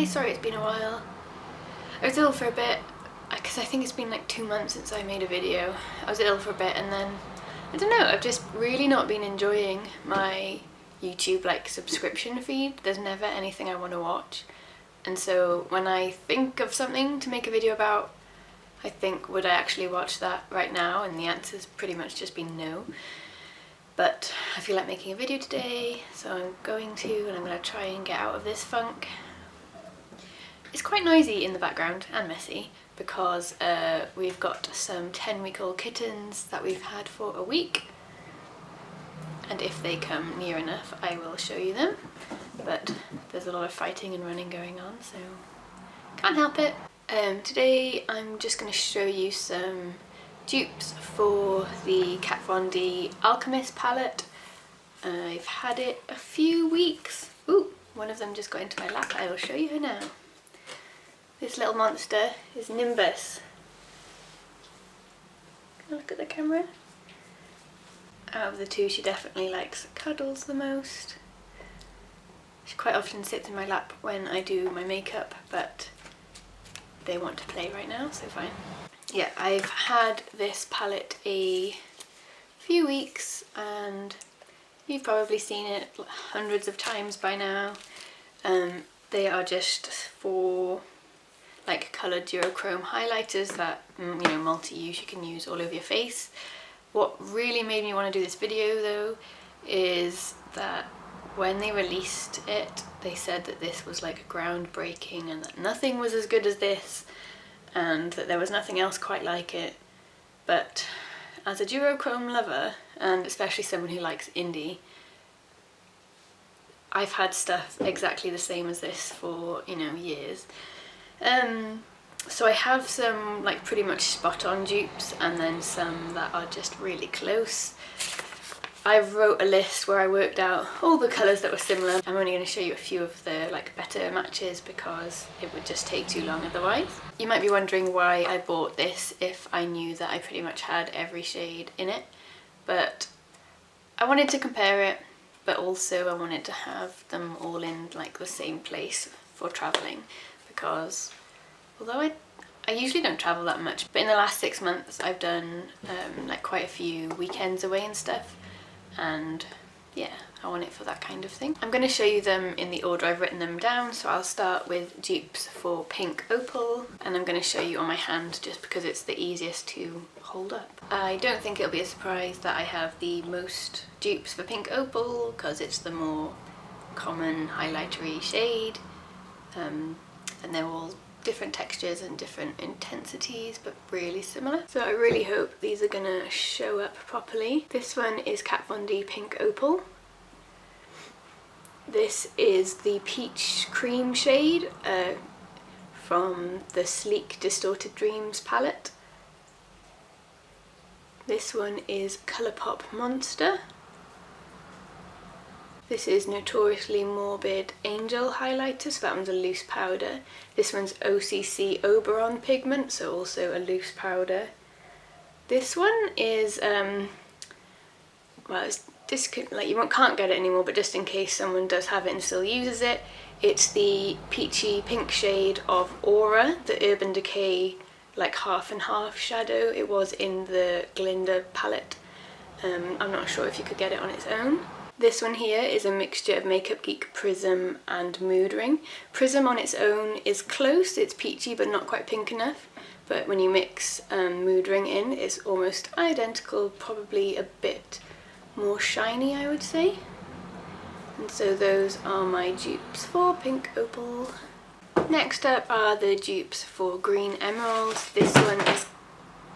Hi, sorry it's been a while. I was ill for a bit, because I think it's been like 2 months since I made a video. I was ill for a bit and then, I don't know, I've just really not been enjoying my YouTube like subscription feed. There's never anything I want to watch. And so when I think of something to make a video about, I think, would I actually watch that right now? And the answer's pretty much just been no. But I feel like making a video today, so I'm going to, and I'm going to try and get out of this funk. It's quite noisy in the background and messy because we've got some 10-week-old kittens that we've had for a week. And if they come near enough, I will show you them. But there's a lot of fighting and running going on, so can't help it. Today I'm just going to show you some dupes for the KVD Alchemist palette. I've had it a few weeks. Ooh, one of them just got into my lap. I will show you her now. This little monster is Nimbus. Can I look at the camera? Out of the two, she definitely likes cuddles the most. She quite often sits in my lap when I do my makeup, but they want to play right now, so fine. Yeah, I've had this palette a few weeks and you've probably seen it hundreds of times by now. They are just for like coloured duochrome highlighters that, you know, multi-use, you can use all over your face. What really made me want to do this video though is that when they released it, they said that this was like groundbreaking and that nothing was as good as this and that there was nothing else quite like it. But as a duochrome lover, and especially someone who likes indie, I've had stuff exactly the same as this for, you know, years. So I have some like pretty much spot on dupes and then some that are just really close. I wrote a list where I worked out all the colours that were similar. I'm only going to show you a few of the like better matches because it would just take too long otherwise. You might be wondering why I bought this if I knew that I pretty much had every shade in it, but I wanted to compare it, but also I wanted to have them all in like the same place for travelling, because although I usually don't travel that much, but in the last 6 months I've done like quite a few weekends away and stuff, and yeah, I want it for that kind of thing. I'm going to show you them in the order I've written them down, so I'll start with dupes for Pink Opal, and I'm going to show you on my hand just because it's the easiest to hold up. I don't think it'll be a surprise that I have the most dupes for Pink Opal because it's the more common highlightery shade, and they're all different textures and different intensities, but really similar. So I really hope these are gonna show up properly. This one is KVD Pink Opal. This is the Peach Cream shade from the Sleek Distorted Dreams palette. This one is Colourpop Monster. This is Notoriously Morbid Angel highlighter, so that one's a loose powder. This one's OCC Oberon pigment, so also a loose powder. This one is, well, like you can't get it anymore, but just in case someone does have it and still uses it, it's the peachy pink shade of Aura, the Urban Decay like half and half shadow. It was in the Glinda palette. I'm not sure if you could get it on its own. This one here is a mixture of Makeup Geek Prism and Mood Ring. Prism on its own is close, it's peachy but not quite pink enough, but when you mix Mood Ring in, it's almost identical, probably a bit more shiny, I would say. And so those are my dupes for Pink Opal. Next up are the dupes for Green Emerald. This one is,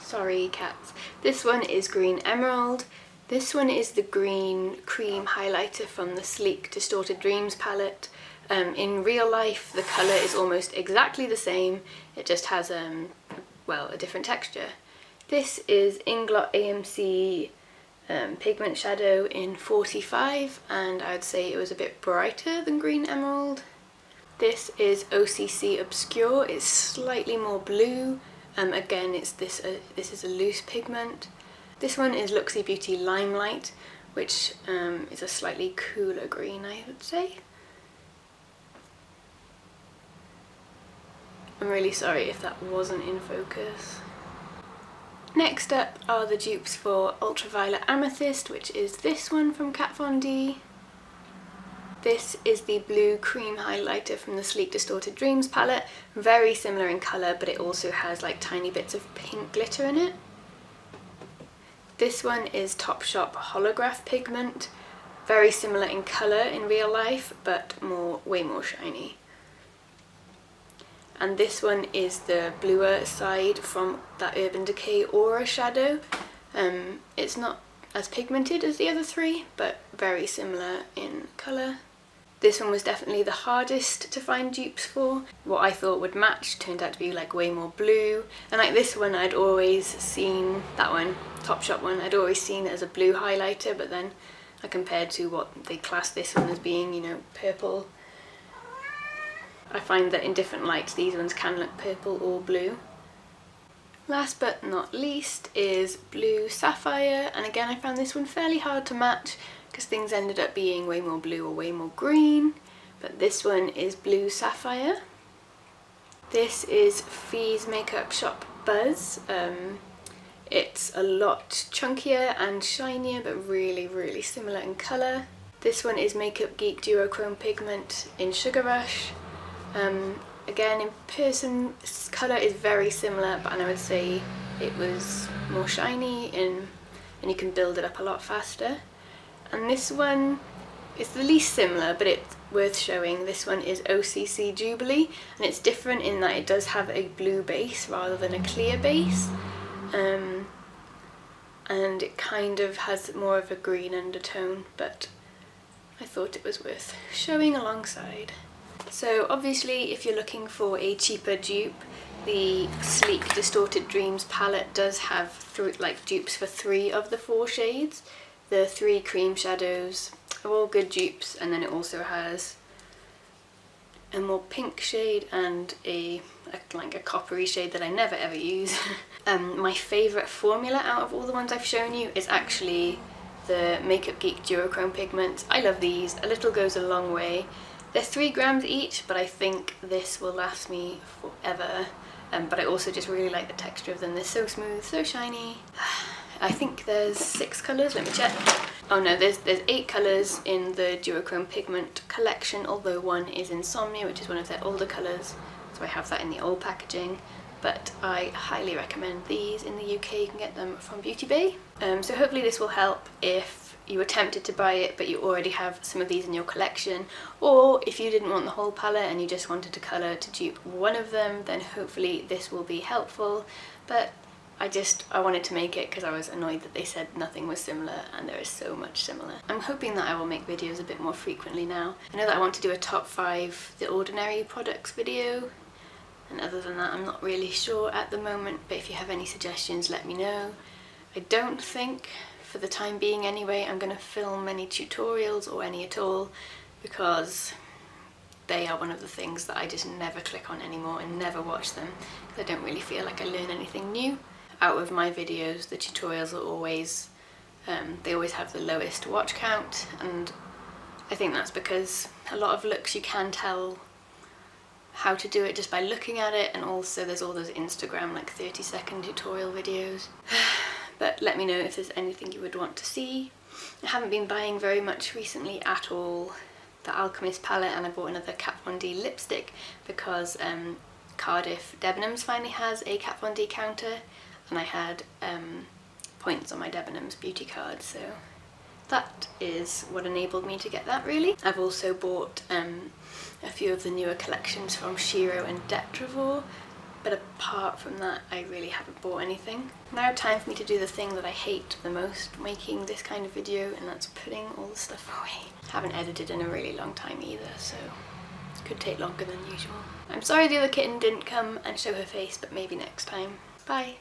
sorry cats, this one is Green Emerald. This one is the green cream highlighter from the Sleek Distorted Dreams palette. In real life the colour is almost exactly the same, it just has well, a different texture. This is Inglot AMC pigment shadow in 45, and I would say it was a bit brighter than Green Emerald. This is OCC Obscure, it's slightly more blue. Again, this is a loose pigment. This one is Luxie Beauty Limelight, which is a slightly cooler green, I would say. I'm really sorry if that wasn't in focus. Next up are the dupes for Ultraviolet Amethyst, which is this one from Kat Von D. This is the blue cream highlighter from the Sleek Distorted Dreams palette. Very similar in colour, but it also has like tiny bits of pink glitter in it. This one is Topshop Holograph Pigment. Very similar in colour in real life, but way more shiny. And this one is the bluer side from that Urban Decay Aura shadow. It's not as pigmented as the other three, but very similar in colour. This one was definitely the hardest to find dupes for. What I thought would match turned out to be like way more blue. And like this one, I'd always seen, that one, Topshop one, I'd always seen it as a blue highlighter, but then I compared to what they classed this one as being, you know, purple. I find that in different lights these ones can look purple or blue. Last but not least is Blue Sapphire, and again I found this one fairly hard to match because things ended up being way more blue or way more green, but this one is Blue Sapphire. This is Fee's Makeup Shop Buzz. It's a lot chunkier and shinier, but really similar in colour. This one is Makeup Geek Duochrome Pigment in Sugar Rush. Again, in person, colour is very similar, but I would say it was more shiny and you can build it up a lot faster. And this one is the least similar, but it's worth showing. This one is OCC Jubilee, and it's different in that it does have a blue base rather than a clear base. And it kind of has more of a green undertone, but I thought it was worth showing alongside. So obviously if you're looking for a cheaper dupe, the Sleek Distorted Dreams palette does have dupes for 3 of the 4 shades. The 3 cream shadows are all good dupes, and then it also has a more pink shade and a coppery shade that I never ever use. My favourite formula out of all the ones I've shown you is actually the Makeup Geek Duochrome Pigments. I love these, a little goes a long way. They're 3 grams each, but I think this will last me forever. But I also just really like the texture of them. They're so smooth, so shiny. I think there's 6 colours, let me check. Oh no, there's 8 colours in the Duochrome Pigment collection, although one is Insomnia, which is one of their older colours, so I have that in the old packaging. But I highly recommend these. In the UK you can get them from Beauty Bay. So hopefully this will help if you were tempted to buy it but you already have some of these in your collection, or if you didn't want the whole palette and you just wanted a colour to dupe one of them, then hopefully this will be helpful. But I wanted to make it because I was annoyed that they said nothing was similar, and there is so much similar. I'm hoping that I will make videos a bit more frequently now. I know that I want to do a top 5 The Ordinary products video, and other than that I'm not really sure at the moment, but if you have any suggestions let me know. I don't think, for the time being anyway, I'm going to film any tutorials or any at all, because they are one of the things that I just never click on anymore and never watch them, because I don't really feel like I learn anything new. Out of my videos, the tutorials are always, they always have the lowest watch count, and I think that's because a lot of looks you can tell how to do it just by looking at it, and also there's all those Instagram like 30-second tutorial videos. But let me know if there's anything you would want to see. I haven't been buying very much recently at all. The Alchemist palette, and I bought another Kat Von D lipstick because Cardiff Debenhams finally has a Kat Von D counter, and I had points on my Debenhams beauty card, so that is what enabled me to get that really. I've also bought a few of the newer collections from Shiro and Detrivore, but apart from that I really haven't bought anything. Now time for me to do the thing that I hate the most making this kind of video, and that's putting all the stuff away. I haven't edited in a really long time either, so it could take longer than usual. I'm sorry the other kitten didn't come and show her face, but maybe next time. Bye!